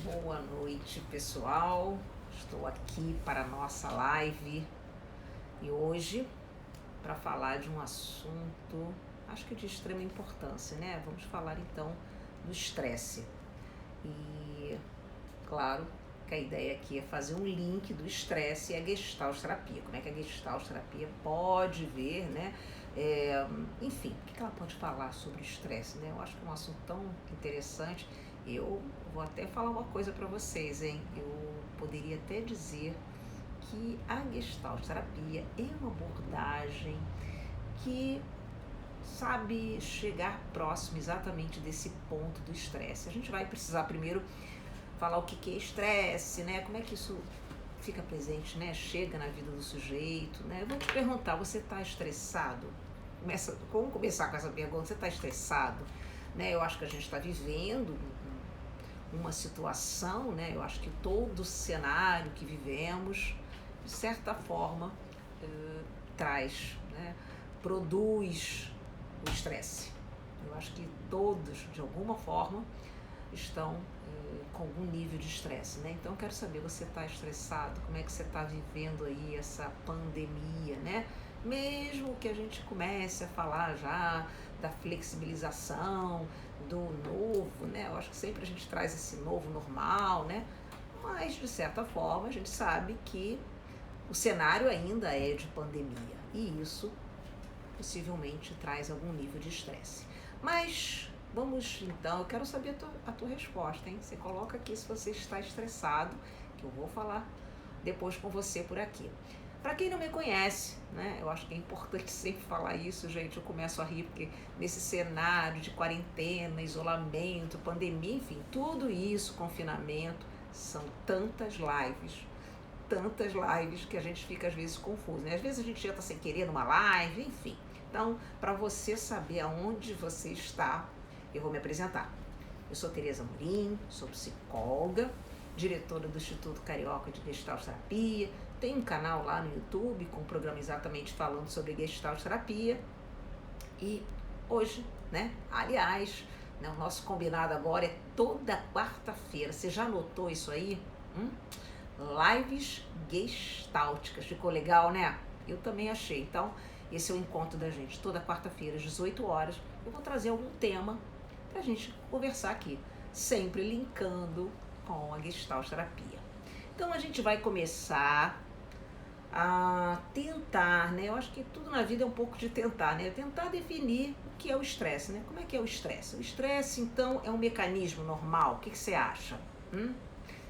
Boa noite, pessoal. Estou aqui para a nossa live e hoje para falar de um assunto, acho que de extrema importância, né? Vamos falar então do estresse. E, claro, que a ideia aqui é fazer um link do estresse e a Gestalt terapia. Como é que a Gestalt terapia pode ver, né? Enfim, o que ela pode falar sobre o estresse, né? Eu acho que é um assunto tão interessante. Eu vou até falar uma coisa para vocês, hein? Eu poderia até dizer que a Gestalt terapia é uma abordagem que sabe chegar próximo exatamente desse ponto do estresse. A gente vai precisar primeiro falar o que é estresse, né? Como é que isso fica presente, né? Chega na vida do sujeito, né? Eu vou te perguntar, você está estressado? Vamos começar com essa pergunta, você está estressado? Né? Eu acho que a gente está vivendo uma situação, né? Eu acho que todo o cenário que vivemos, de certa forma, traz, né? Produz o estresse. Eu acho que todos, de alguma forma, estão com algum nível de estresse, né? Então eu quero saber, você está estressado? Como é que você está vivendo aí essa pandemia, né? Mesmo que a gente comece a falar já da flexibilização, do novo, né? Eu acho que sempre a gente traz esse novo normal, né? Mas, de certa forma, a gente sabe que o cenário ainda é de pandemia e isso possivelmente traz algum nível de estresse. Mas vamos então, eu quero saber a tua resposta, hein? Você coloca aqui se você está estressado, que eu vou falar depois com você por aqui. Para quem não me conhece, né? Eu acho que é importante sempre falar isso, gente. Eu começo a rir porque nesse cenário de quarentena, isolamento, pandemia, enfim, tudo isso, confinamento, são tantas lives que a gente fica às vezes confuso, né? Às vezes a gente entra sem querer numa live, enfim. Então, para você saber aonde você está, eu vou me apresentar. Eu sou Tereza Amorim, sou psicóloga, diretora do Instituto Carioca de Gestalt Terapia, tenho um canal lá no YouTube com um programa exatamente falando sobre Gestalt Terapia. E hoje, né, aliás, né, o nosso combinado agora é toda quarta-feira. Você já notou isso aí? Lives gestálticas. Ficou legal, né? Eu também achei. Então, esse é o encontro da gente. Toda quarta-feira, às 18 horas, eu vou trazer algum tema pra gente conversar aqui, sempre linkando com a Gestalt terapia. Então, a gente vai começar a tentar, né? Eu acho que tudo na vida é um pouco de tentar, né? Tentar definir o que é o estresse, né? Como é que é o estresse? O estresse, então, é um mecanismo normal? O que você acha?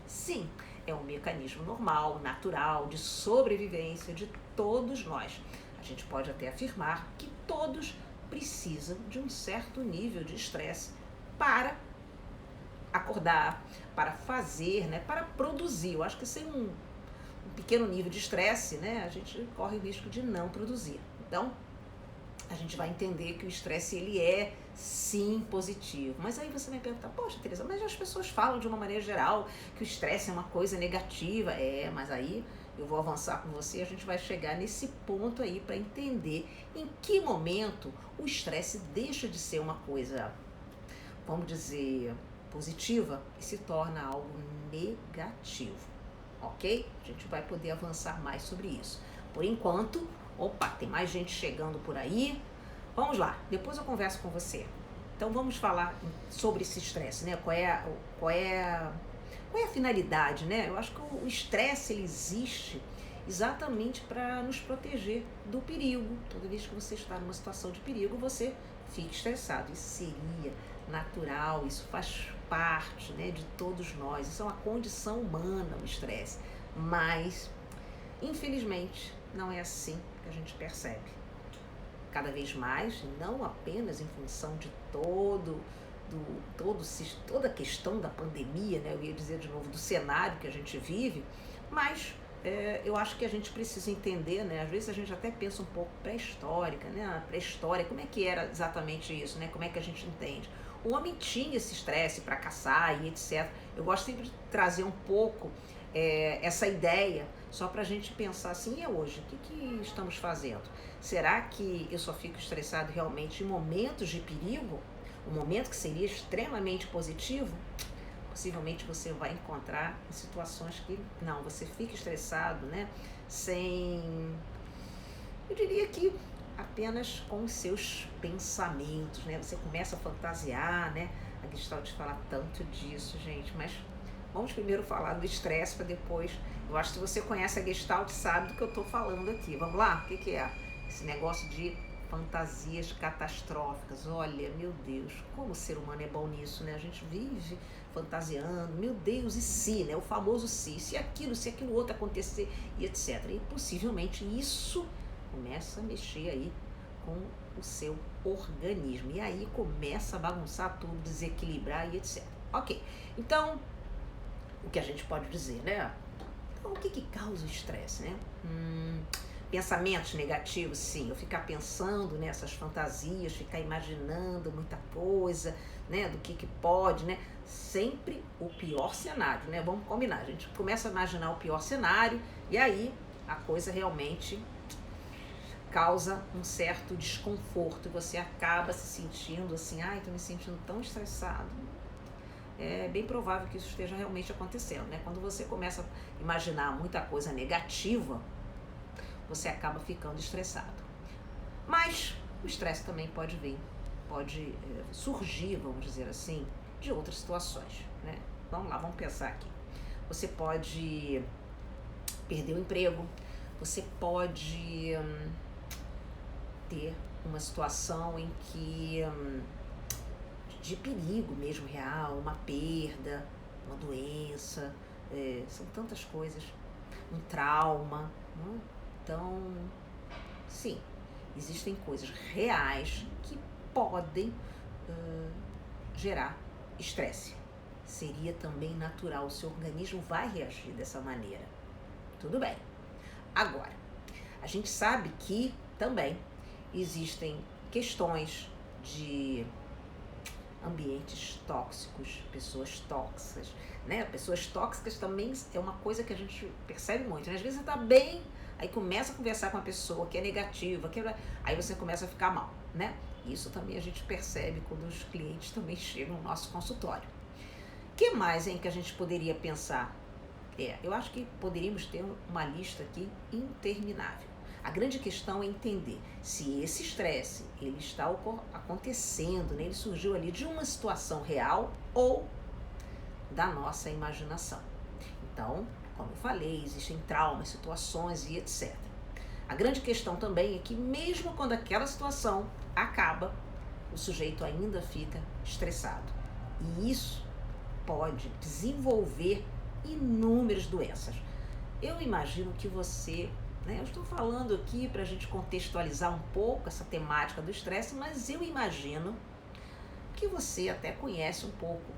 Sim, é um mecanismo normal, natural, de sobrevivência de todos nós. A gente pode até afirmar que todos precisam de um certo nível de estresse para acordar, para fazer, né, para produzir. Eu acho que sem um pequeno nível de estresse, né, a gente corre o risco de não produzir. Então, a gente vai entender que o estresse, ele é sim positivo. Mas aí você vai perguntar, poxa, Tereza, mas as pessoas falam de uma maneira geral que o estresse é uma coisa negativa. Mas aí eu vou avançar com você, a gente vai chegar nesse ponto aí para entender em que momento o estresse deixa de ser uma coisa, vamos dizer, positiva e se torna algo negativo, ok? A gente vai poder avançar mais sobre isso. Por enquanto, opa, tem mais gente chegando por aí. Vamos lá, depois eu converso com você. Então vamos falar sobre esse estresse, né? Qual é a finalidade, né? Eu acho que o estresse, ele existe exatamente para nos proteger do perigo. Toda vez que você está numa situação de perigo, você fica estressado. Isso seria natural, isso faz parte, né, de todos nós. Isso é uma condição humana, o estresse. Mas, infelizmente, não é assim que a gente percebe. Cada vez mais, não apenas em função de toda a questão da pandemia, né? Eu ia dizer de novo, do cenário que a gente vive, mas eu acho que a gente precisa entender, né? Às vezes a gente até pensa um pouco pré-histórica, né? A pré-história, como é que era exatamente isso, né? Como é que a gente entende? O homem tinha esse estresse para caçar e etc. Eu gosto sempre de trazer um pouco essa ideia, só para a gente pensar assim, e hoje, o que estamos fazendo? Será que eu só fico estressado realmente em momentos de perigo? Um momento que seria extremamente positivo? possivelmente você vai encontrar em situações que não, você fica estressado, né? Sem, eu diria que apenas com os seus pensamentos, né? Você começa a fantasiar, né? A Gestalt fala tanto disso, gente, mas vamos primeiro falar do estresse para depois. Eu acho que se você conhece a Gestalt, sabe do que eu estou falando aqui. Vamos lá? O que é? Esse negócio de fantasias catastróficas. Olha, meu Deus, como o ser humano é bom nisso, né? A gente vive fantasiando, meu Deus, e se, né? O famoso se aquilo outro acontecer e etc. E possivelmente isso começa a mexer aí com o seu organismo. E aí começa a bagunçar tudo, desequilibrar e etc. Ok, então, o que a gente pode dizer, né? Então, o que causa o estresse, né? Pensamentos negativos, sim, eu ficar pensando nessas fantasias, ficar imaginando muita coisa, né, do que pode, né, sempre o pior cenário, né, vamos combinar, a gente começa a imaginar o pior cenário e aí a coisa realmente causa um certo desconforto, você acaba se sentindo assim, ai, tô me sentindo tão estressado. É bem provável que isso esteja realmente acontecendo, né, quando você começa a imaginar muita coisa negativa, você acaba ficando estressado. Mas o estresse também pode surgir, vamos dizer assim, de outras situações, né? Vamos lá, vamos pensar aqui. Você pode perder o emprego, você pode ter uma situação em que de perigo mesmo real, uma perda, uma doença, são tantas coisas, um trauma, né? Então, sim, existem coisas reais que podem gerar estresse. Seria também natural, o seu organismo vai reagir dessa maneira. Tudo bem. Agora, a gente sabe que também existem questões de ambientes tóxicos, pessoas tóxicas, né? Pessoas tóxicas também é uma coisa que a gente percebe muito, né? Às vezes você tá bem, aí começa a conversar com uma pessoa que é negativa, aí você começa a ficar mal, né? Isso também a gente percebe quando os clientes também chegam no nosso consultório. O que mais, hein, que a gente poderia pensar? Eu acho que poderíamos ter uma lista aqui interminável. A grande questão é entender se esse estresse ele está acontecendo, né? Ele surgiu ali de uma situação real ou da nossa imaginação. Então, como eu falei, existem traumas, situações e etc. A grande questão também é que mesmo quando aquela situação acaba, o sujeito ainda fica estressado. E isso pode desenvolver inúmeras doenças. Eu imagino que você, né, eu estou falando aqui para a gente contextualizar um pouco essa temática do estresse, mas eu imagino que você até conhece um pouco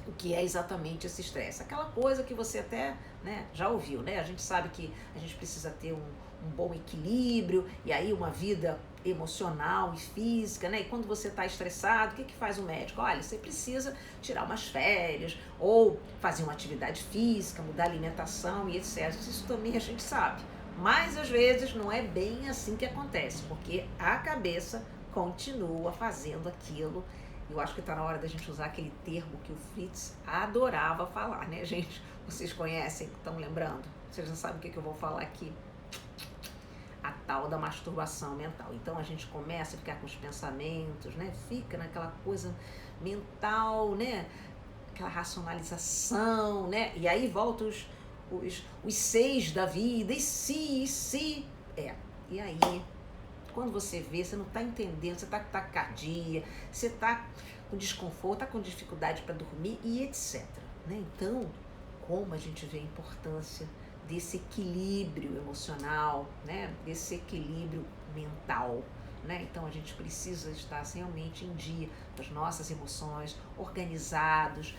o que é exatamente esse estresse. Aquela coisa que você até, né, já ouviu, né? A gente sabe que a gente precisa ter um bom equilíbrio e aí uma vida emocional e física, né? E quando você está estressado, o que faz o médico? Olha, você precisa tirar umas férias ou fazer uma atividade física, mudar a alimentação e etc. Isso também a gente sabe. Mas às vezes não é bem assim que acontece, porque a cabeça continua fazendo aquilo. Eu acho que está na hora da gente usar aquele termo que o Fritz adorava falar, né, gente? Vocês conhecem, estão lembrando? Vocês já sabem o que eu vou falar aqui? A tal da masturbação mental. Então a gente começa a ficar com os pensamentos, né? Fica naquela coisa mental, né? Aquela racionalização, né? E aí voltam os seis da vida, e se. E aí, quando você vê, você não está entendendo, você está com taquicardia, você está com desconforto, está com dificuldade para dormir e etc. Né? Então, como a gente vê a importância desse equilíbrio emocional, né? Desse equilíbrio mental. Né? Então, a gente precisa estar realmente em dia com as nossas emoções, organizados,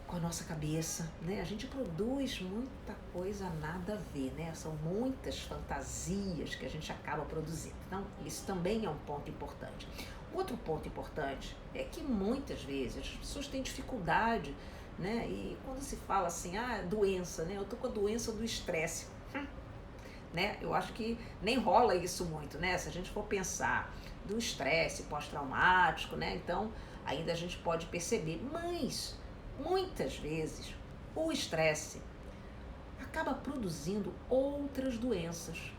com a nossa cabeça, né? A gente produz muita coisa nada a ver, né? São muitas fantasias que a gente acaba produzindo. Então, isso também é um ponto importante. Outro ponto importante é que muitas vezes as pessoas têm dificuldade, né? E quando se fala assim, doença, né? Eu tô com a doença do estresse, né? Eu acho que nem rola isso muito, né? Se a gente for pensar do estresse pós-traumático, né? Então, ainda a gente pode perceber, mas Muitas vezes, o estresse acaba produzindo outras doenças.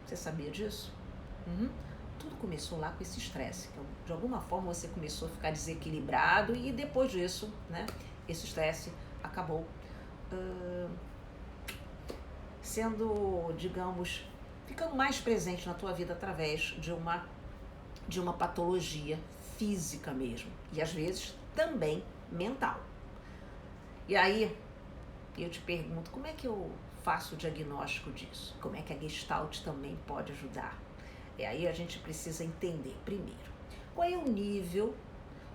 Você sabia disso? Uhum. Tudo começou lá com esse estresse. De alguma forma você começou a ficar desequilibrado e depois disso, né, esse estresse acabou sendo, digamos, ficando mais presente na tua vida através de uma patologia física mesmo. E às vezes também mental. E aí eu te pergunto, como é que eu faço o diagnóstico disso? Como é que a Gestalt também pode ajudar? E aí a gente precisa entender primeiro, qual é o nível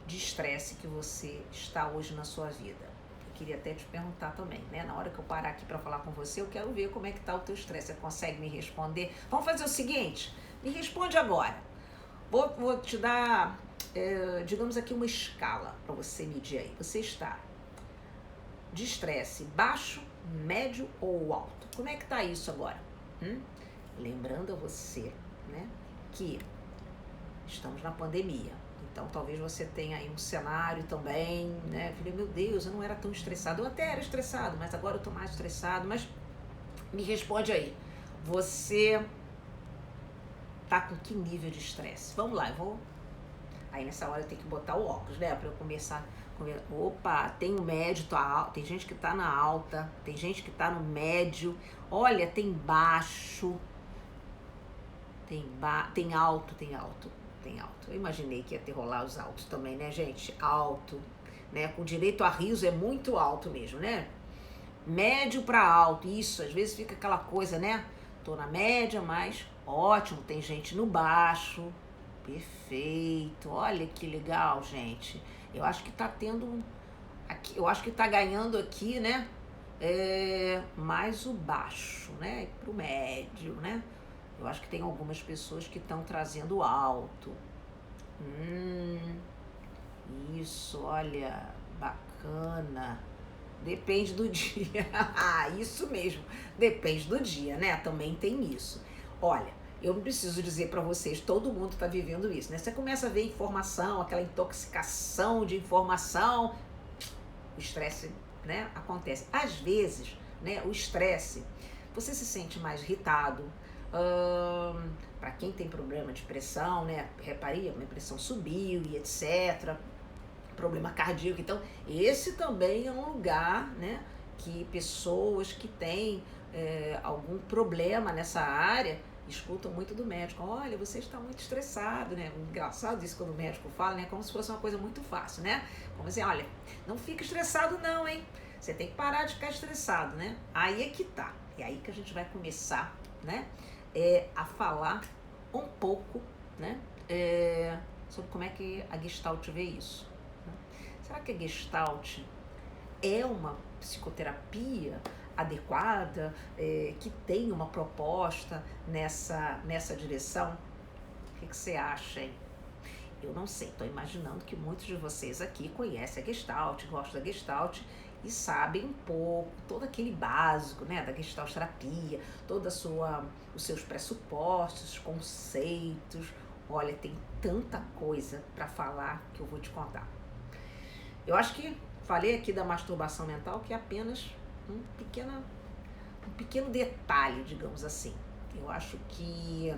de estresse que você está hoje na sua vida? Eu queria até te perguntar também, né? Na hora que eu parar aqui para falar com você, eu quero ver como é que está o teu estresse. Você consegue me responder? Vamos fazer o seguinte, me responde agora. Vou te dar, digamos aqui, uma escala para você medir aí. Você está de estresse baixo, médio ou alto? Como é que tá isso agora? Lembrando a você, né, que estamos na pandemia. Então talvez você tenha aí um cenário também, né? Falei, meu Deus, eu não era tão estressado. Eu até era estressado, mas agora eu tô mais estressado. Mas me responde aí. Você tá com que nível de estresse? Vamos lá, eu vou... Aí nessa hora eu tenho que botar o óculos, né? Pra eu começar... Opa, tem o médio, tem gente que tá na alta, tem gente que tá no médio, olha, tem baixo, tem alto. Eu imaginei que ia ter rolar os altos também, né, gente? Alto, né? Com direito a riso é muito alto mesmo, né? Médio pra alto, isso, às vezes fica aquela coisa, né? Tô na média, mas ótimo, tem gente no baixo, perfeito, olha que legal, gente. Eu acho que tá tendo, eu acho que tá ganhando aqui, né, mais o baixo, né, pro médio, né. Eu acho que tem algumas pessoas que estão trazendo alto. Isso, olha, bacana. Depende do dia. Isso mesmo, depende do dia, né, também tem isso. Olha, eu não preciso dizer para vocês, todo mundo está vivendo isso, né? Você começa a ver informação, aquela intoxicação de informação, o estresse, né, acontece. Às vezes, né, o estresse, você se sente mais irritado. Para quem tem problema de pressão, né, reparei, minha pressão subiu e etc. Problema cardíaco. Então, esse também é um lugar, né, que pessoas que têm algum problema nessa área escutam muito do médico. Olha, você está muito estressado, né? Engraçado isso quando o médico fala, né? Como se fosse uma coisa muito fácil, né? Como assim, olha, não fica estressado não, hein? Você tem que parar de ficar estressado, né? Aí é que tá. É aí que a gente vai começar, né? A falar um pouco, né? Sobre como é que a Gestalt vê isso. Será que a Gestalt é uma psicoterapia adequada, que tem uma proposta nessa direção? O que você acha, hein? Eu não sei, estou imaginando que muitos de vocês aqui conhecem a Gestalt, gostam da Gestalt e sabem um pouco, todo aquele básico, né, da Gestalt terapia, os seus pressupostos, conceitos. Olha, tem tanta coisa para falar que eu vou te contar. Eu acho que falei aqui da masturbação mental, que é apenas um pequeno detalhe, digamos assim. Eu acho que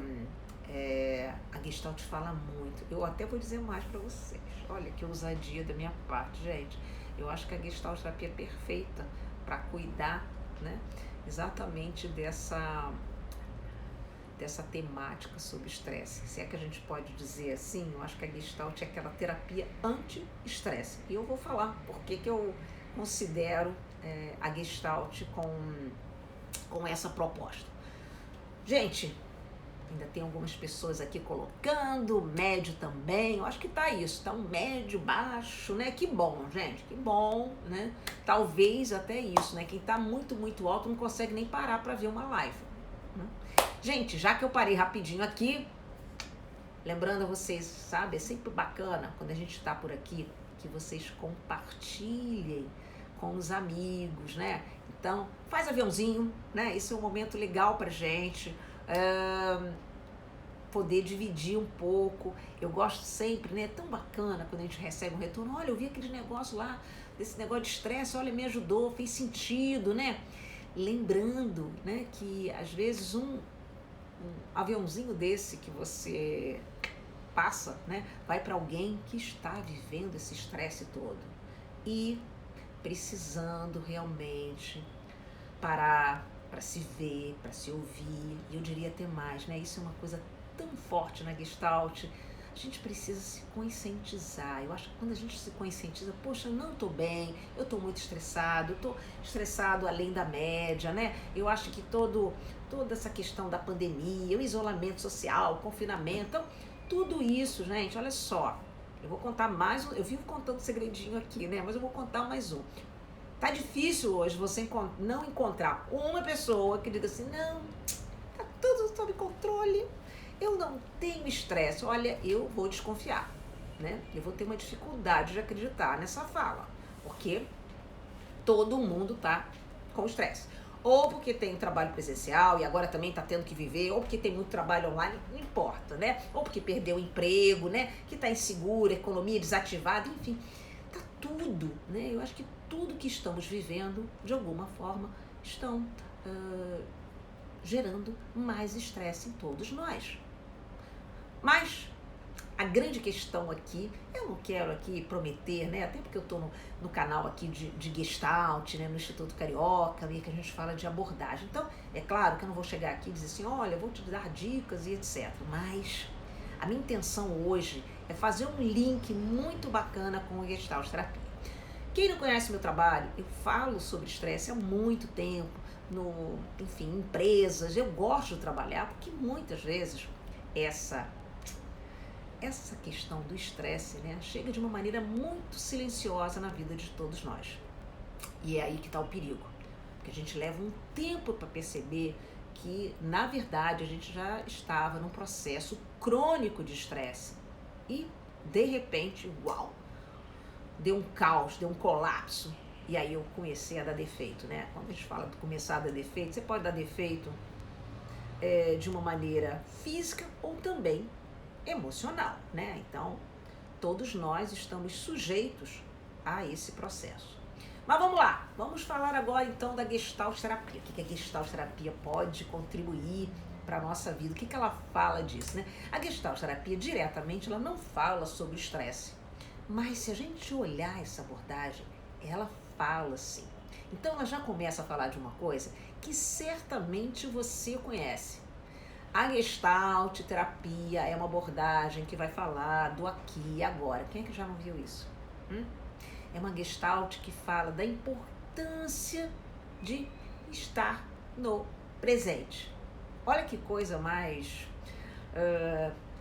a Gestalt fala muito. Eu até vou dizer mais para vocês. Olha que ousadia da minha parte, gente. Eu acho que a Gestalt terapia é perfeita para cuidar, né, exatamente dessa temática sobre estresse. Se é que a gente pode dizer assim, eu acho que a Gestalt é aquela terapia anti-estresse. E eu vou falar por que eu considero a Gestalt com essa proposta. Gente, ainda tem algumas pessoas aqui colocando, médio também, eu acho que tá isso, tá um médio, baixo, né? Que bom, gente, que bom, né? Talvez até isso, né? Quem tá muito, muito alto não consegue nem parar para ver uma live, né? Gente, já que eu parei rapidinho aqui, lembrando a vocês, sabe, é sempre bacana quando a gente tá por aqui, que vocês compartilhem com os amigos, né? Então, faz aviãozinho, né? Esse é um momento legal pra gente. poder dividir um pouco. Eu gosto sempre, né? É tão bacana quando a gente recebe um retorno. Olha, eu vi aquele negócio lá, desse negócio de estresse, olha, me ajudou, fez sentido, né? Lembrando, né, que às vezes um aviãozinho desse que você passa, né, vai para alguém que está vivendo esse estresse todo e precisando realmente parar para se ver, para se ouvir, e eu diria até mais, né? Isso é uma coisa tão forte na Gestalt. A gente precisa se conscientizar. Eu acho que quando a gente se conscientiza, poxa, eu não estou bem, eu estou muito estressado, eu estou estressado além da média, né? Eu acho que toda essa questão da pandemia, o isolamento social, o confinamento, então, tudo isso, gente, olha só. Eu vou contar mais um, eu vivo contando segredinho aqui, né? Mas eu vou contar mais um. Tá difícil hoje você não encontrar uma pessoa que diga assim, não, tá tudo sob controle, eu não tenho estresse. Olha, eu vou desconfiar, né? Eu vou ter uma dificuldade de acreditar nessa fala, porque todo mundo tá com estresse. Ou porque tem trabalho presencial e agora também tá tendo que viver, ou porque tem muito trabalho online, não importa, né? Ou porque perdeu o emprego, né? Que tá inseguro, economia desativada, enfim. Tá tudo, né? Eu acho que tudo que estamos vivendo, de alguma forma, estão gerando mais estresse em todos nós. Mas a grande questão aqui, eu não quero aqui prometer, né? Até porque eu estou no canal aqui de Gestalt, né? No Instituto Carioca, que a gente fala de abordagem. Então, é claro que eu não vou chegar aqui e dizer assim, olha, eu vou te dar dicas e etc. Mas a minha intenção hoje é fazer um link muito bacana com a Gestalt Terapia. Quem não conhece meu trabalho, eu falo sobre estresse há muito tempo, enfim, empresas. Eu gosto de trabalhar porque muitas vezes essa questão do estresse, né, chega de uma maneira muito silenciosa na vida de todos nós. E é aí que está o perigo, porque a gente leva um tempo para perceber que, na verdade, a gente já estava num processo crônico de estresse e, de repente, uau, deu um caos, deu um colapso. E aí eu comecei a dar defeito, né? Quando a gente fala de começar a dar defeito, você pode dar defeito de uma maneira física ou também emocional, né? Então, todos nós estamos sujeitos a esse processo. Mas vamos lá, vamos falar agora então da Gestalt Terapia. O que a Gestalt Terapia pode contribuir para a nossa vida? O que ela fala disso, né? A Gestalt Terapia, diretamente, ela não fala sobre o estresse. Mas se a gente olhar essa abordagem, ela fala sim. Então ela já começa a falar de uma coisa que certamente você conhece. A Gestalt Terapia é uma abordagem que vai falar do aqui e agora. Quem é que já não viu isso? É uma Gestalt que fala da importância de estar no presente. Olha que coisa mais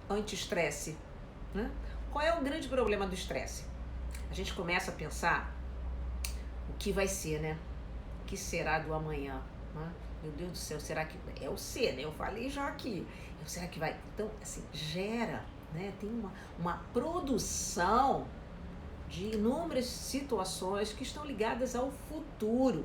anti-estresse, né? Qual é o grande problema do estresse? A gente começa a pensar o que vai ser, né? O que será do amanhã, né? Meu Deus do céu, será que... É o ser, né? Eu falei já aqui. Será que vai... Então, assim, gera, né? Tem uma produção de inúmeras situações que estão ligadas ao futuro.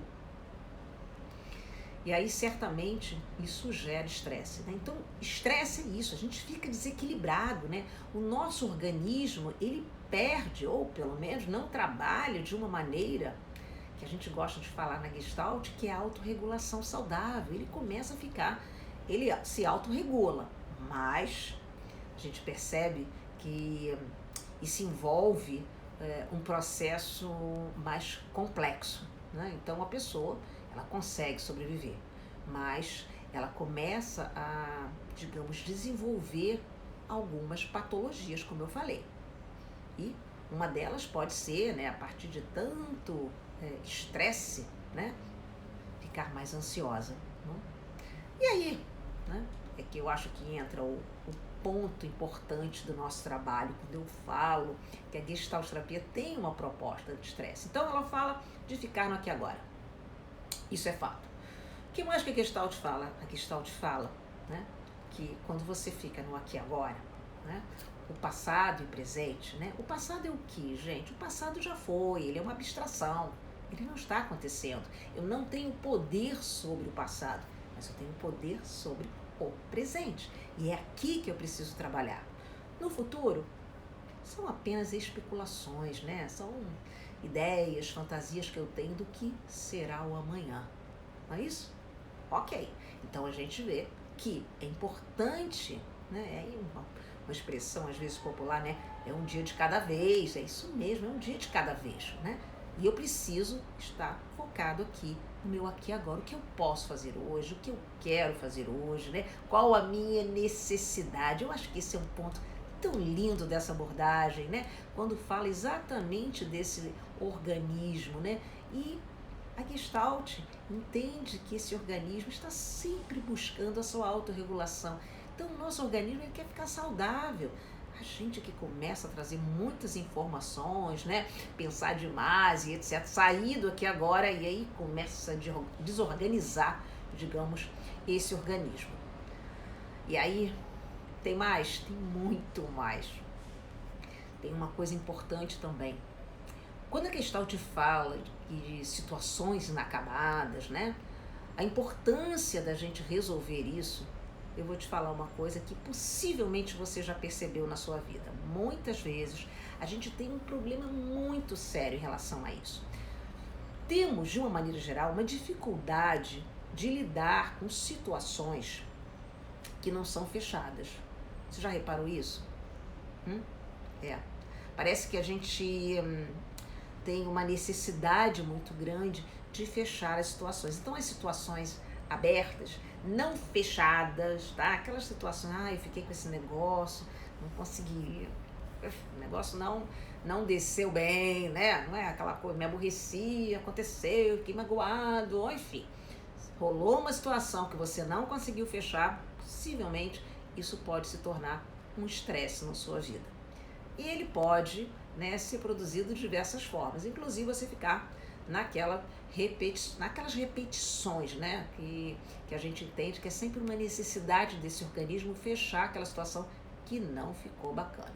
E aí, certamente, isso gera estresse, né? Então, estresse é isso, a gente fica desequilibrado, né? O nosso organismo, ele perde, ou pelo menos não trabalha de uma maneira que a gente gosta de falar na Gestalt, que é a autorregulação saudável. Ele começa a ficar, ele se autorregula, mas a gente percebe que isso envolve um processo mais complexo, né? Então, a pessoa... ela consegue sobreviver, mas ela começa a, digamos, desenvolver algumas patologias, como eu falei. E uma delas pode ser, né, a partir de tanto estresse, né, ficar mais ansiosa. Né? E aí, né, é que eu acho que entra o ponto importante do nosso trabalho, quando eu falo que a Gestalt Terapia tem uma proposta de estresse. Então, ela fala de ficar no aqui e agora. Isso é fato. O que mais que a Gestalt fala? A Gestalt fala, né, que quando você fica no aqui e agora, né, o passado e o presente, né, o passado é o que, gente? O passado já foi, ele é uma abstração, ele não está acontecendo. Eu não tenho poder sobre o passado, mas eu tenho poder sobre corpo presente. E é aqui que eu preciso trabalhar. No futuro, são apenas especulações, né? São ideias, fantasias que eu tenho do que será o amanhã. Não é isso? Ok. Então a gente vê que é importante, né? É uma expressão às vezes popular, né? É um dia de cada vez, é isso mesmo, é um dia de cada vez, né? E eu preciso estar focado aqui no meu aqui e agora, o que eu posso fazer hoje, o que eu quero fazer hoje, né? Qual a minha necessidade. Eu acho que esse é um ponto tão lindo dessa abordagem, né? Quando fala exatamente desse organismo, né? E a Gestalt entende que esse organismo está sempre buscando a sua autorregulação. Então, o nosso organismo ele quer ficar saudável. A gente que começa a trazer muitas informações, né? Pensar demais e etc. Sair do aqui agora e aí começa a desorganizar, digamos, esse organismo. E aí, tem mais? Tem muito mais. Tem uma coisa importante também. Quando a Gestalt fala de situações inacabadas, né? A importância da gente resolver isso, eu vou te falar uma coisa que possivelmente você já percebeu na sua vida. Muitas vezes a gente tem um problema muito sério em relação a isso. Temos, de uma maneira geral, uma dificuldade de lidar com situações que não são fechadas. Você já reparou isso? Parece que a gente tem uma necessidade muito grande de fechar as situações. Então, as situações abertas, não fechadas, tá? Aquelas situações, eu fiquei com esse negócio, não consegui, o negócio não desceu bem, né? Não é aquela coisa, me aborreci, aconteceu, fiquei magoado, ou enfim. Rolou uma situação que você não conseguiu fechar, possivelmente isso pode se tornar um estresse na sua vida. E ele pode, né, ser produzido de diversas formas, inclusive você ficar naquelas repetições, né, que a gente entende que é sempre uma necessidade desse organismo fechar aquela situação que não ficou bacana.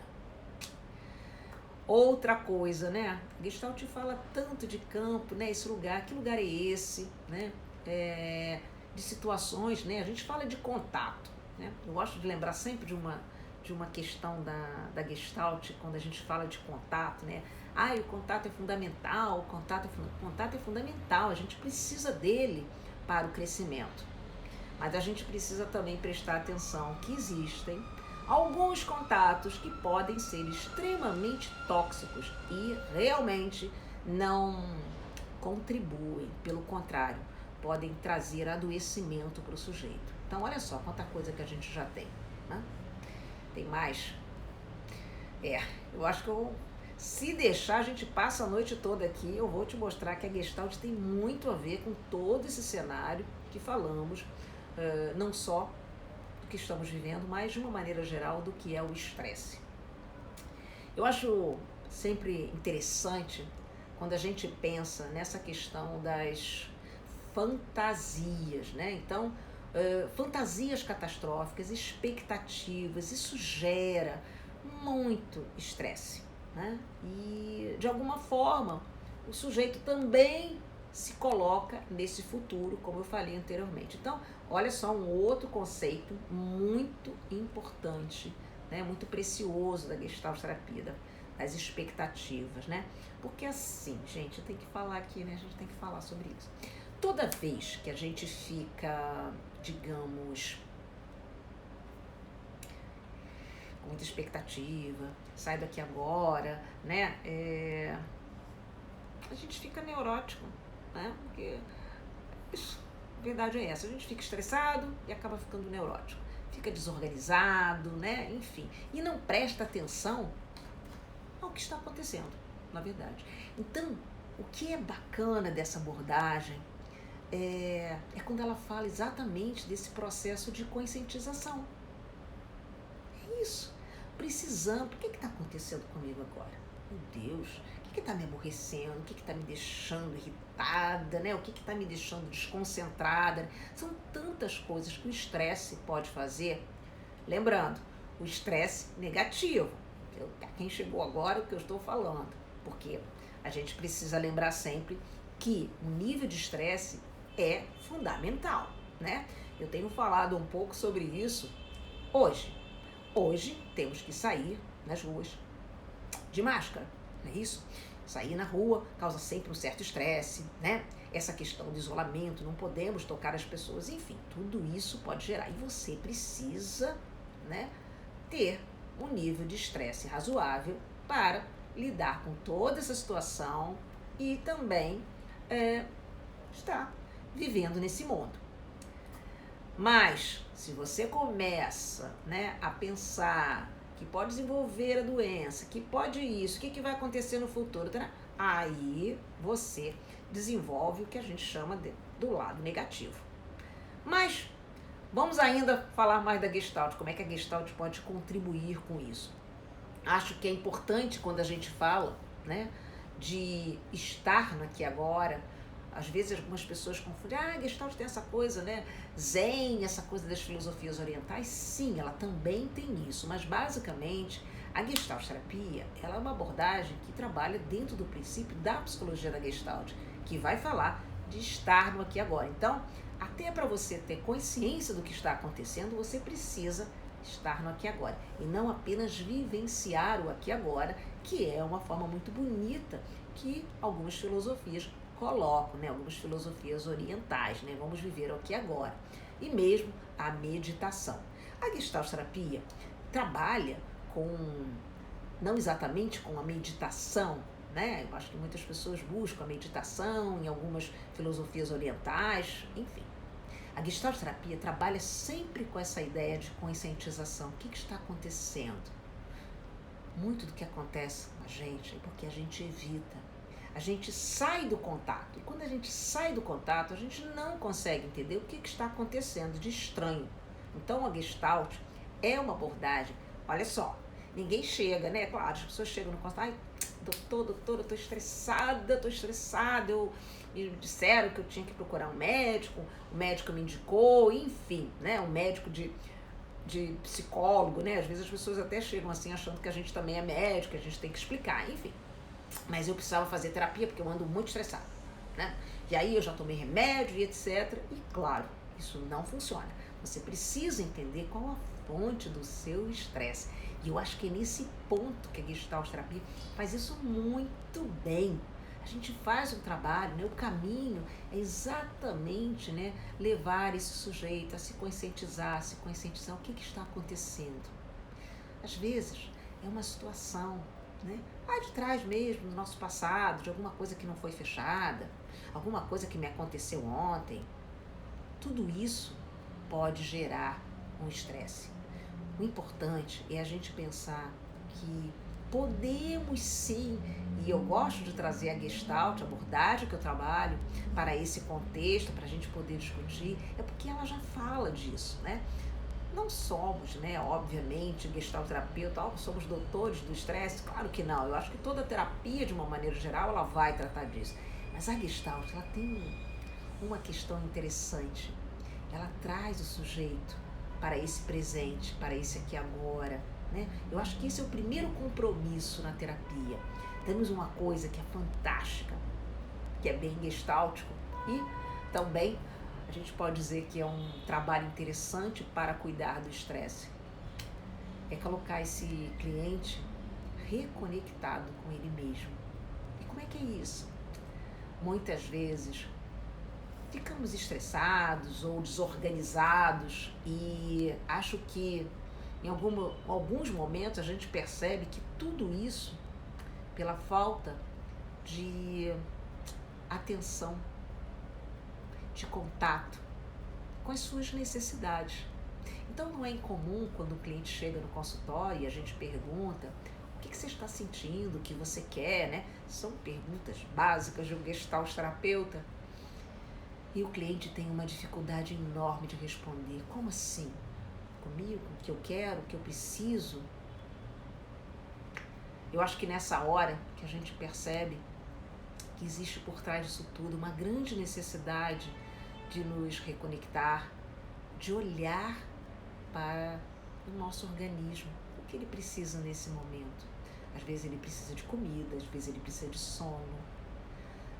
Outra coisa, né, Gestalt fala tanto de campo, né, esse lugar, que lugar é esse, né, de situações, né, a gente fala de contato, né, eu gosto de lembrar sempre de uma questão da Gestalt, quando a gente fala de contato, né? O contato é fundamental, o contato é fundamental, a gente precisa dele para o crescimento. Mas a gente precisa também prestar atenção que existem alguns contatos que podem ser extremamente tóxicos e realmente não contribuem, pelo contrário, podem trazer adoecimento para o sujeito. Então, olha só quanta coisa que a gente já tem, né? Tem mais? Eu acho que se deixar, a gente passa a noite toda aqui. Eu vou te mostrar que a Gestalt tem muito a ver com todo esse cenário que falamos, não só do que estamos vivendo, mas de uma maneira geral do que é o estresse. Eu acho sempre interessante quando a gente pensa nessa questão das fantasias, né? Então, fantasias catastróficas, expectativas, isso gera muito estresse, né? E de alguma forma o sujeito também se coloca nesse futuro, como eu falei anteriormente. Então, olha só um outro conceito muito importante, né? Muito precioso da Gestalt terapia, das expectativas, né? Porque assim, gente, eu tenho que falar aqui, né? A gente tem que falar sobre isso. Toda vez que a gente fica, digamos, com muita expectativa, sai daqui agora, né? A gente fica neurótico, né? Porque a verdade é essa, a gente fica estressado e acaba ficando neurótico. Fica desorganizado, né? Enfim, e não presta atenção ao que está acontecendo, na verdade. Então, o que é bacana dessa abordagem é quando ela fala exatamente desse processo de conscientização. É isso. Precisando. O que está acontecendo comigo agora? Meu Deus, o que está me aborrecendo? O que está me deixando irritada? Né? O que está me deixando desconcentrada? São tantas coisas que o estresse pode fazer. Lembrando, o estresse negativo. Para quem chegou agora, o que eu estou falando. Porque a gente precisa lembrar sempre que o nível de estresse é fundamental. né? Eu tenho falado um pouco sobre isso hoje. Hoje temos que sair nas ruas de máscara, não é isso? Sair na rua causa sempre um certo estresse, né? Essa questão do isolamento, não podemos tocar as pessoas, enfim, tudo isso pode gerar. E você precisa, né, ter um nível de estresse razoável para lidar com toda essa situação e também estar vivendo nesse mundo. Mas, se você começa, né, a pensar que pode desenvolver a doença, que pode isso, o que vai acontecer no futuro, tá? Aí você desenvolve o que a gente chama do lado negativo. Mas vamos ainda falar mais da Gestalt, como é que a Gestalt pode contribuir com isso. Acho que é importante quando a gente fala, né, de estar no aqui e agora. Às vezes algumas pessoas confundem, a Gestalt tem essa coisa, né, zen, essa coisa das filosofias orientais. Sim, ela também tem isso, mas basicamente a Gestalt terapia, ela é uma abordagem que trabalha dentro do princípio da psicologia da Gestalt, que vai falar de estar no aqui e agora. Então, até para você ter consciência do que está acontecendo, você precisa estar no aqui e agora, e não apenas vivenciar o aqui e agora, que é uma forma muito bonita que algumas filosofias colocam, né? Algumas filosofias orientais, né? Vamos viver o aqui e agora. E mesmo a meditação. A Gestalt terapia trabalha com, não exatamente com a meditação, né? Eu acho que muitas pessoas buscam a meditação em algumas filosofias orientais, enfim. A Gestalt terapia trabalha sempre com essa ideia de conscientização. O que está acontecendo? Muito do que acontece com a gente é porque a gente evita. A gente sai do contato. E quando a gente sai do contato, a gente não consegue entender o que está acontecendo de estranho. Então, a Gestalt é uma abordagem. Olha só, ninguém chega, né? Claro, as pessoas chegam no consultório, doutor, eu tô estressada, me disseram que eu tinha que procurar um médico, o médico me indicou, enfim, né? Um médico de psicólogo, né? Às vezes as pessoas até chegam assim achando que a gente também é médico, que a gente tem que explicar, enfim. Mas eu precisava fazer terapia porque eu ando muito estressada, né? E aí eu já tomei remédio e etc. E claro, isso não funciona. Você precisa entender qual a fonte do seu estresse. E eu acho que é nesse ponto que a Gestalt terapia faz isso muito bem. A gente faz um trabalho, né? O caminho é exatamente, né, levar esse sujeito a se conscientizar o que está acontecendo. Às vezes é uma situação, né, lá de trás mesmo, do nosso passado, de alguma coisa que não foi fechada, alguma coisa que me aconteceu ontem. Tudo isso pode gerar um estresse. O importante é a gente pensar que podemos sim, e eu gosto de trazer a Gestalt, a abordagem que eu trabalho, para esse contexto, para a gente poder discutir, é porque ela já fala disso, né? Não somos, né, obviamente, Gestalt terapeuta, somos doutores do estresse, claro que não. Eu acho que toda terapia, de uma maneira geral, ela vai tratar disso. Mas a Gestalt, ela tem uma questão interessante. Ela traz o sujeito para esse presente, para esse aqui agora, né? Eu acho que esse é o primeiro compromisso na terapia. Temos uma coisa que é fantástica, que é bem gestáltico e também a gente pode dizer que é um trabalho interessante para cuidar do estresse. É colocar esse cliente reconectado com ele mesmo. E como é que é isso? Muitas vezes ficamos estressados ou desorganizados e acho que em alguns momentos a gente percebe que tudo isso pela falta de atenção, de contato com as suas necessidades. Então não é incomum quando o cliente chega no consultório e a gente pergunta o que você está sentindo, o que você quer, né? São perguntas básicas de um Gestalt terapeuta. E o cliente tem uma dificuldade enorme de responder. Como assim? Comigo? O que eu quero? O que eu preciso? Eu acho que nessa hora que a gente percebe que existe por trás disso tudo uma grande necessidade de nos reconectar, de olhar para o nosso organismo, o que ele precisa nesse momento. Às vezes ele precisa de comida, às vezes ele precisa de sono,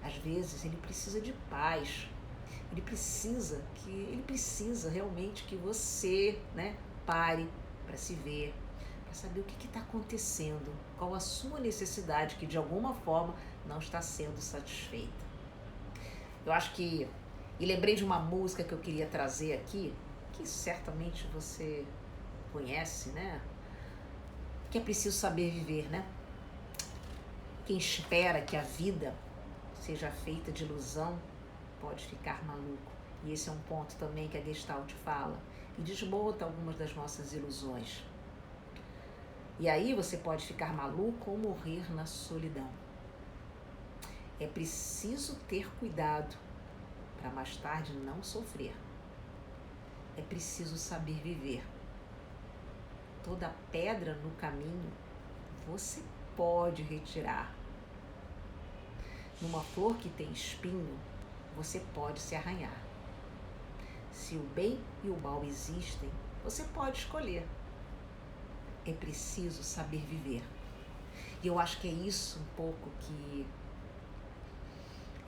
às vezes ele precisa de paz. Ele precisa realmente que você, né, pare para se ver, para saber o que está acontecendo, qual a sua necessidade que de alguma forma não está sendo satisfeita. Eu acho que, e lembrei de uma música que eu queria trazer aqui, que certamente você conhece, né? Que é preciso saber viver, né? Quem espera que a vida seja feita de ilusão pode ficar maluco. E esse é um ponto também que a Gestalt fala e desmonta algumas das nossas ilusões. E aí você pode ficar maluco ou morrer na solidão. É preciso ter cuidado para mais tarde não sofrer. É preciso saber viver. Toda pedra no caminho você pode retirar. Numa flor que tem espinho, você pode se arranhar. Se o bem e o mal existem, você pode escolher. É preciso saber viver. E eu acho que é isso um pouco que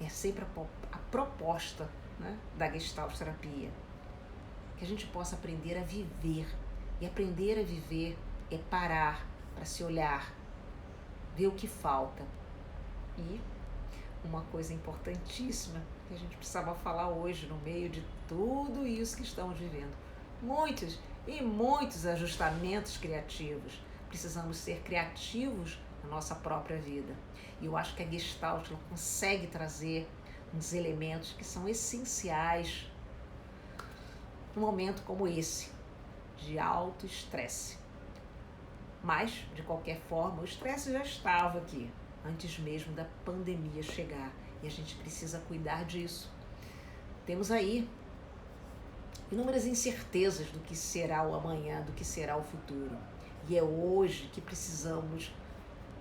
é sempre a proposta, né, da Gestalt terapia. Que a gente possa aprender a viver. E aprender a viver é parar para se olhar, ver o que falta. E uma coisa importantíssima que a gente precisava falar hoje no meio de tudo isso que estamos vivendo. Muitos ajustamentos criativos. Precisamos ser criativos na nossa própria vida. E eu acho que a Gestalt ela consegue trazer uns elementos que são essenciais num momento como esse, de alto estresse. Mas, de qualquer forma, o estresse já estava aqui, antes mesmo da pandemia chegar. E a gente precisa cuidar disso. Temos aí inúmeras incertezas do que será o amanhã, do que será o futuro. E é hoje que precisamos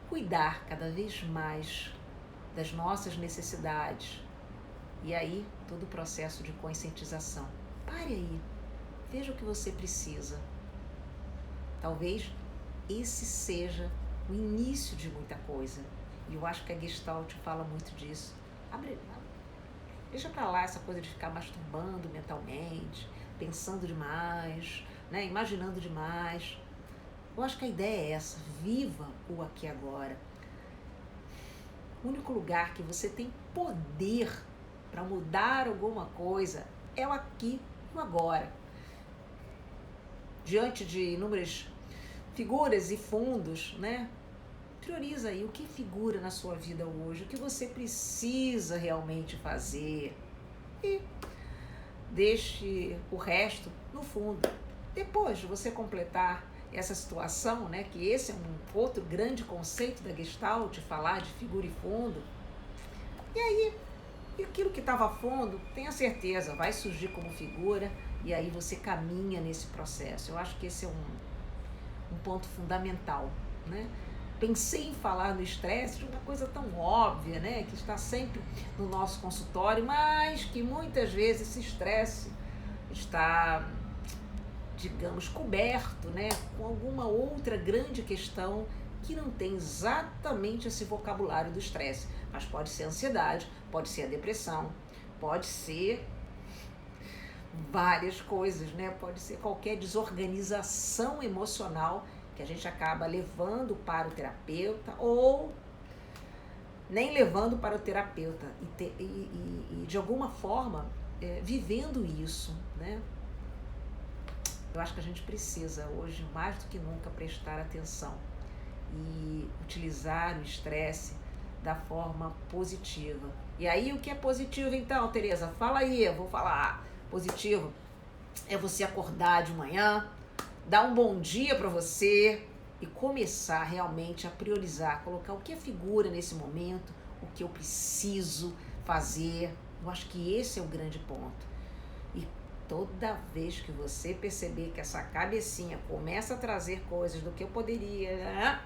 cuidar cada vez mais das nossas necessidades. E aí, todo o processo de conscientização. Pare aí, veja o que você precisa. Talvez esse seja o início de muita coisa. E eu acho que a Gestalt fala muito disso. Deixa pra lá essa coisa de ficar masturbando mentalmente, pensando demais, né? Imaginando demais. Eu acho que a ideia é essa, viva o aqui e agora. O único lugar que você tem poder para mudar alguma coisa é o aqui e o agora. Diante de inúmeras figuras e fundos, né? Prioriza aí o que figura na sua vida hoje, o que você precisa realmente fazer e deixe o resto no fundo. Depois de você completar essa situação, né, que esse é um outro grande conceito da Gestalt, falar de figura e fundo, e aí aquilo que estava fundo, tenha certeza, vai surgir como figura e aí você caminha nesse processo. Eu acho que esse é um ponto fundamental, né? Pensei em falar no estresse de uma coisa tão óbvia, né? Que está sempre no nosso consultório, mas que muitas vezes esse estresse está, digamos, coberto, né? Com alguma outra grande questão que não tem exatamente esse vocabulário do estresse. Mas pode ser a ansiedade, pode ser a depressão, pode ser várias coisas, né? Pode ser qualquer desorganização emocional que a gente acaba levando para o terapeuta ou nem levando para o terapeuta e de alguma forma vivendo isso, né? Eu acho que a gente precisa hoje mais do que nunca prestar atenção e utilizar o estresse da forma positiva. E aí o que é positivo então, Tereza? Fala aí, eu vou falar. Positivo é você acordar de manhã, dar um bom dia para você e começar realmente a priorizar, colocar o que é figura nesse momento, o que eu preciso fazer. Eu acho que esse é o grande ponto. E toda vez que você perceber que essa cabecinha começa a trazer coisas do que eu poderia, né?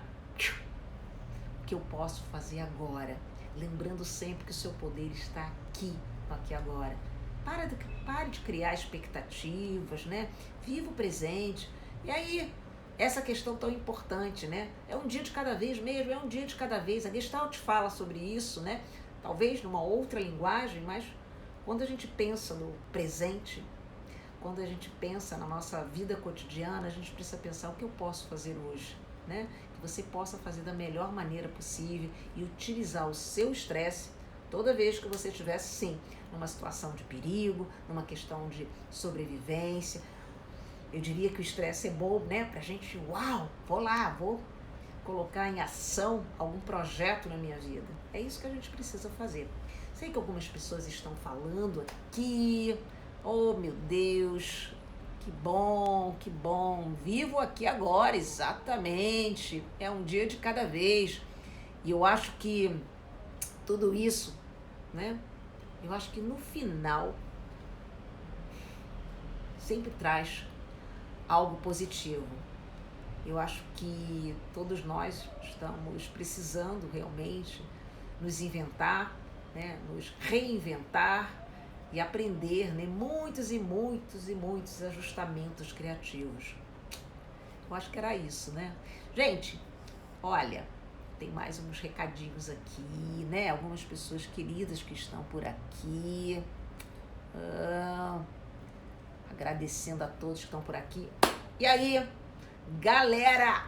O que eu posso fazer agora? Lembrando sempre que o seu poder está aqui, aqui agora. Pare de criar expectativas, né? Viva o presente. E aí, essa questão tão importante, né? É um dia de cada vez mesmo, é um dia de cada vez. A Gestalt fala sobre isso, né? Talvez numa outra linguagem, mas Quando a gente pensa no presente, quando a gente pensa na nossa vida cotidiana, a gente precisa pensar o que eu posso fazer hoje, né? Que você possa fazer da melhor maneira possível e utilizar o seu estresse toda vez que você estiver, sim, numa situação de perigo, numa questão de sobrevivência. Eu diria que o estresse é bom, né? Pra gente, uau, vou colocar em ação algum projeto na minha vida. É isso que a gente precisa fazer. Sei que algumas pessoas estão falando aqui, oh meu Deus, que bom, vivo aqui agora, exatamente, é um dia de cada vez. E eu acho que tudo isso, né, eu acho que no final sempre traz algo positivo. Eu acho que todos nós estamos precisando realmente nos inventar, né, nos reinventar e aprender, né, muitos ajustamentos criativos. Eu acho que era isso, né? Gente, olha, tem mais uns recadinhos aqui, né? Algumas pessoas queridas que estão por aqui. Agradecendo a todos que estão por aqui. E aí, galera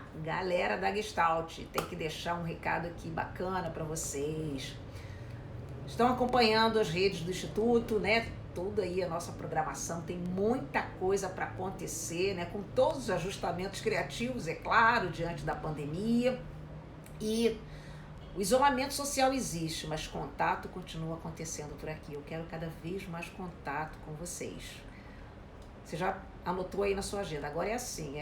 da Gestalt, tem que deixar um recado aqui bacana para vocês. Estão acompanhando as redes do Instituto, né? Toda aí a nossa programação, tem muita coisa para acontecer, né? Com todos os ajustamentos criativos, é claro, diante da pandemia. E o isolamento social existe, mas contato continua acontecendo por aqui. Eu quero cada vez mais contato com vocês. Você já anotou aí na sua agenda? Agora é assim,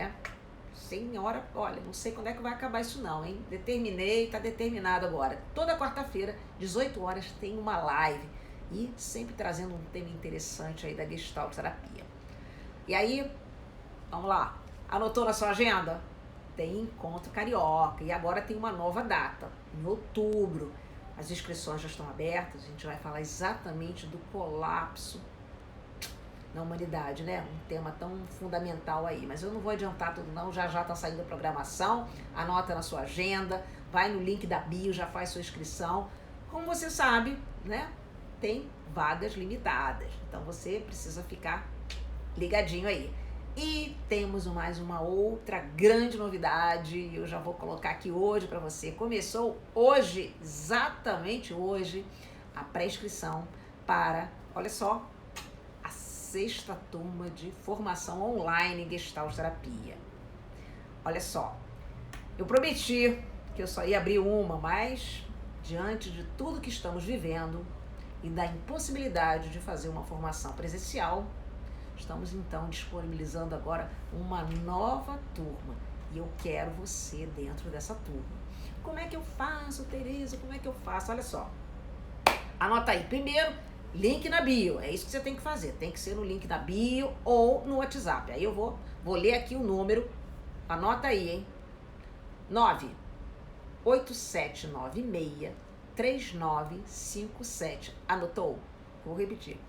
Senhora, olha, não sei quando é que vai acabar isso não, hein? Determinei, tá determinado agora. Toda quarta-feira, 18 horas, tem uma live. E sempre trazendo um tema interessante aí da Gestalt Terapia. E aí, vamos lá. Anotou na sua agenda? Tem Encontro Carioca. E agora tem uma nova data, em outubro. As inscrições já estão abertas. A gente vai falar exatamente do colapso na humanidade, né? Um tema tão fundamental aí. Mas eu não vou adiantar tudo não, já tá saindo a programação, anota na sua agenda, vai no link da bio, já faz sua inscrição. Como você sabe, né? Tem vagas limitadas, então você precisa ficar ligadinho aí. E temos mais uma outra grande novidade, eu já vou colocar aqui hoje para você. Começou hoje, exatamente hoje, a pré-inscrição para, olha só, 6ª turma de formação online em Gestalt Terapia. Olha só, eu prometi que eu só ia abrir uma, mas diante de tudo que estamos vivendo e da impossibilidade de fazer uma formação presencial, estamos então disponibilizando agora uma nova turma e eu quero você dentro dessa turma. Como é que eu faço, Tereza? Como é que eu faço? Olha só, anota aí. Primeiro, link na bio, é isso que você tem que fazer, tem que ser no link da bio ou no WhatsApp. Aí eu vou ler aqui o número, anota aí, hein? 98796-3957. Anotou? Vou repetir.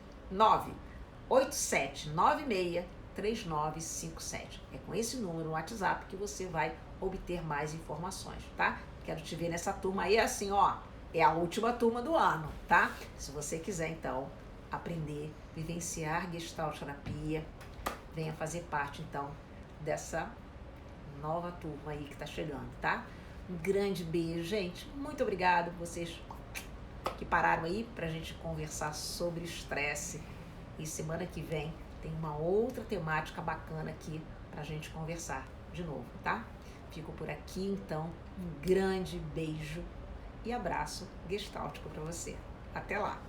98796-3957. É com esse número no WhatsApp que você vai obter mais informações, tá? Quero te ver nessa turma aí, assim, ó. É a última turma do ano, tá? Se você quiser, então, aprender, vivenciar Gestalt Terapia, venha fazer parte, então, dessa nova turma aí que tá chegando, tá? Um grande beijo, gente. Muito obrigado vocês que pararam aí pra gente conversar sobre estresse. E semana que vem tem uma outra temática bacana aqui pra gente conversar de novo, tá? Fico por aqui, então. Um grande beijo e abraço gestáltico para você. Até lá!